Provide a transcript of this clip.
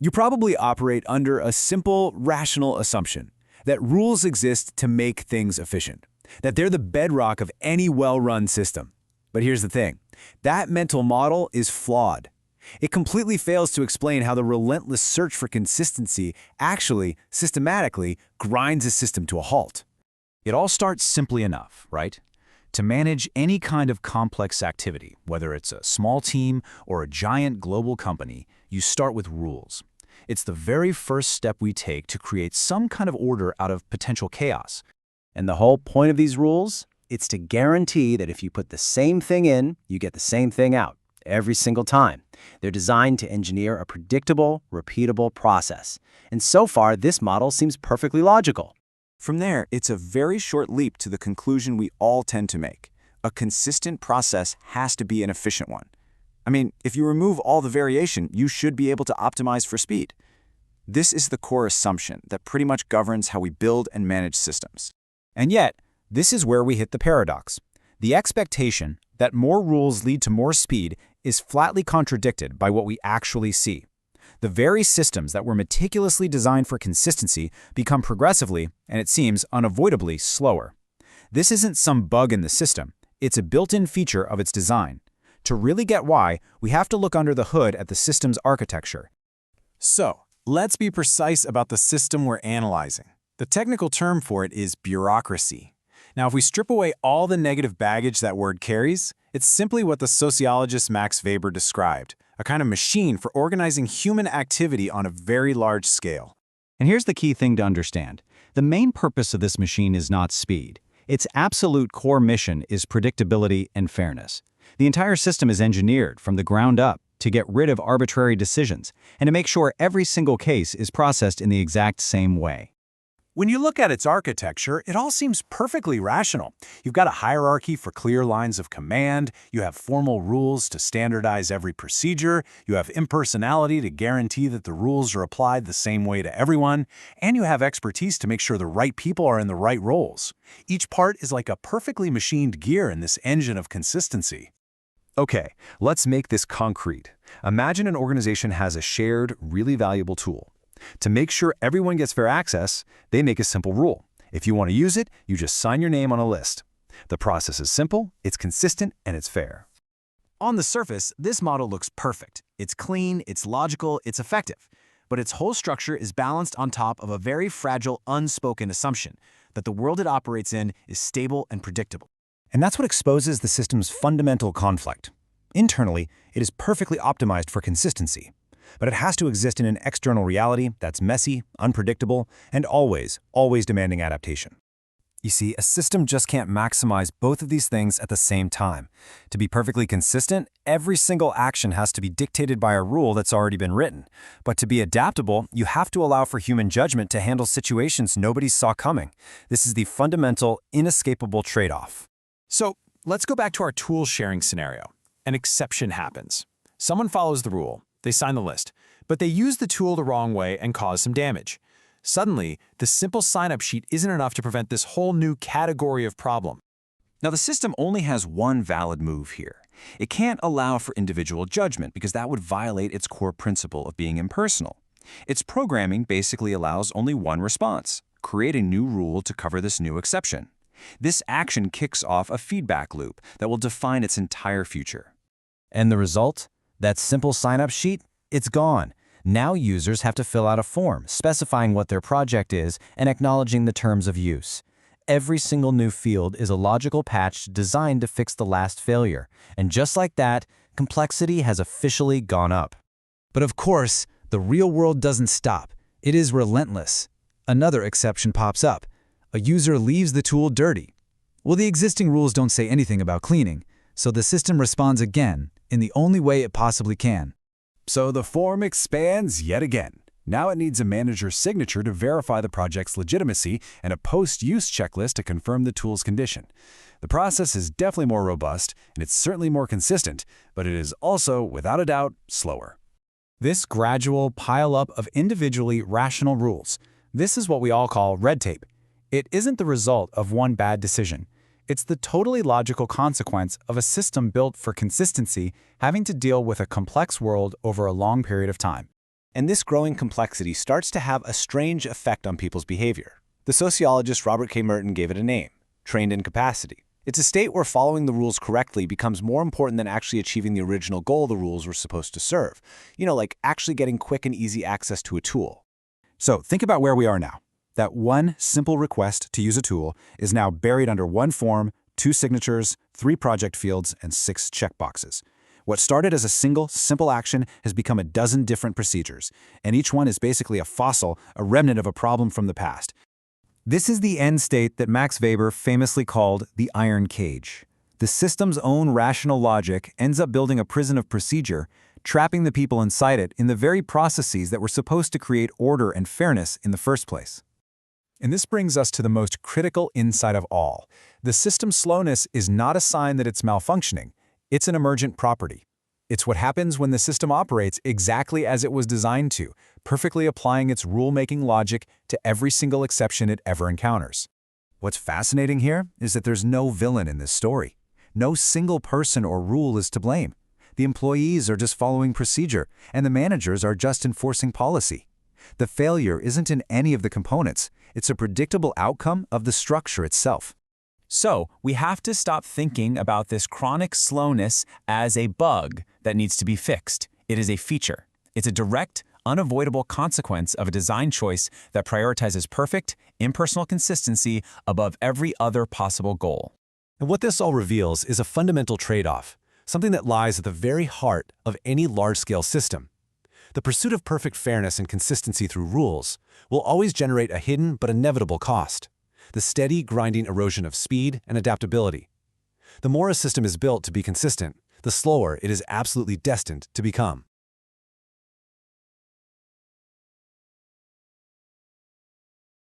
You probably operate under a simple, rational assumption that rules exist to make things efficient, that they're the bedrock of any well-run system. But here's the thing. That mental model is flawed. It completely fails to explain how the relentless search for consistency actually, systematically, grinds a system to a halt. It all starts simply enough, right? To manage any kind of complex activity, whether it's a small team or a giant global company, you start with rules. It's the very first step we take to create some kind of order out of potential chaos. And the whole point of these rules? It's to guarantee that if you put the same thing in, you get the same thing out, every single time. They're designed to engineer a predictable, repeatable process. And so far, this model seems perfectly logical. From there, it's a very short leap to the conclusion we all tend to make. A consistent process has to be an efficient one. I mean, if you remove all the variation, you should be able to optimize for speed. This is the core assumption that pretty much governs how we build and manage systems. And yet, this is where we hit the paradox. The expectation that more rules lead to more speed is flatly contradicted by what we actually see. The very systems that were meticulously designed for consistency become progressively, and it seems unavoidably, slower. This isn't some bug in the system, it's a built-in feature of its design. To really get why, we have to look under the hood at the system's architecture. So, let's be precise about the system we're analyzing. The technical term for it is bureaucracy. Now, if we strip away all the negative baggage that word carries, it's simply what the sociologist Max Weber described, a kind of machine for organizing human activity on a very large scale. And here's the key thing to understand. The main purpose of this machine is not speed. Its absolute core mission is predictability and fairness. The entire system is engineered from the ground up to get rid of arbitrary decisions and to make sure every single case is processed in the exact same way. When you look at its architecture, it all seems perfectly rational. You've got a hierarchy for clear lines of command, you have formal rules to standardize every procedure, you have impersonality to guarantee that the rules are applied the same way to everyone, and you have expertise to make sure the right people are in the right roles. Each part is like a perfectly machined gear in this engine of consistency. Okay, let's make this concrete. Imagine an organization has a shared, really valuable tool. To make sure everyone gets fair access, they make a simple rule. If you want to use it, you just sign your name on a list. The process is simple, it's consistent, and it's fair. On the surface, this model looks perfect. It's clean, it's logical, it's effective. But its whole structure is balanced on top of a very fragile, unspoken assumption that the world it operates in is stable and predictable. And that's what exposes the system's fundamental conflict. Internally, it is perfectly optimized for consistency. But it has to exist in an external reality that's messy, unpredictable, and always demanding adaptation. You see, a system just can't maximize both of these things at the same time. To be perfectly consistent, every single action has to be dictated by a rule that's already been written. But to be adaptable, you have to allow for human judgment to handle situations nobody saw coming. This is the fundamental, inescapable trade-off. So, let's go back to our tool sharing scenario. An exception happens. Someone follows the rule. They sign the list, but they use the tool the wrong way and cause some damage. Suddenly, the simple sign-up sheet isn't enough to prevent this whole new category of problem. Now, the system only has one valid move here. It can't allow for individual judgment because that would violate its core principle of being impersonal. Its programming basically allows only one response: create a new rule to cover this new exception. This action kicks off a feedback loop that will define its entire future. And the result? That simple sign-up sheet? It's gone. Now users have to fill out a form specifying what their project is and acknowledging the terms of use. Every single new field is a logical patch designed to fix the last failure. And just like that, complexity has officially gone up. But of course, the real world doesn't stop. It is relentless. Another exception pops up. A user leaves the tool dirty. Well, the existing rules don't say anything about cleaning, so the system responds again in the only way it possibly can. So the form expands yet again. Now it needs a manager's signature to verify the project's legitimacy and a post-use checklist to confirm the tool's condition. The process is definitely more robust, and it's certainly more consistent, but it is also, without a doubt, slower. This gradual pile-up of individually rational rules, this is what we all call red tape. It isn't the result of one bad decision. It's the totally logical consequence of a system built for consistency having to deal with a complex world over a long period of time. And this growing complexity starts to have a strange effect on people's behavior. The sociologist Robert K. Merton gave it a name: trained incapacity. It's a state where following the rules correctly becomes more important than actually achieving the original goal the rules were supposed to serve. Like actually getting quick and easy access to a tool. So think about where we are now. That one simple request to use a tool is now buried under one form, 2 signatures, 3 project fields, and 6 checkboxes. What started as a single, simple action has become a dozen different procedures, and each one is basically a fossil, a remnant of a problem from the past. This is the end state that Max Weber famously called the iron cage. The system's own rational logic ends up building a prison of procedure, trapping the people inside it in the very processes that were supposed to create order and fairness in the first place. And this brings us to the most critical insight of all. The system's slowness is not a sign that it's malfunctioning. It's an emergent property. It's what happens when the system operates exactly as it was designed to, perfectly applying its rule-making logic to every single exception it ever encounters. What's fascinating here is that there's no villain in this story. No single person or rule is to blame. The employees are just following procedure, and the managers are just enforcing policy. The failure isn't in any of the components. It's a predictable outcome of the structure itself. So, we have to stop thinking about this chronic slowness as a bug that needs to be fixed. It is a feature. It's a direct, unavoidable consequence of a design choice that prioritizes perfect, impersonal consistency above every other possible goal. And what this all reveals is a fundamental trade-off, something that lies at the very heart of any large-scale system. The pursuit of perfect fairness and consistency through rules will always generate a hidden but inevitable cost: the steady, grinding erosion of speed and adaptability. The more a system is built to be consistent, the slower it is absolutely destined to become.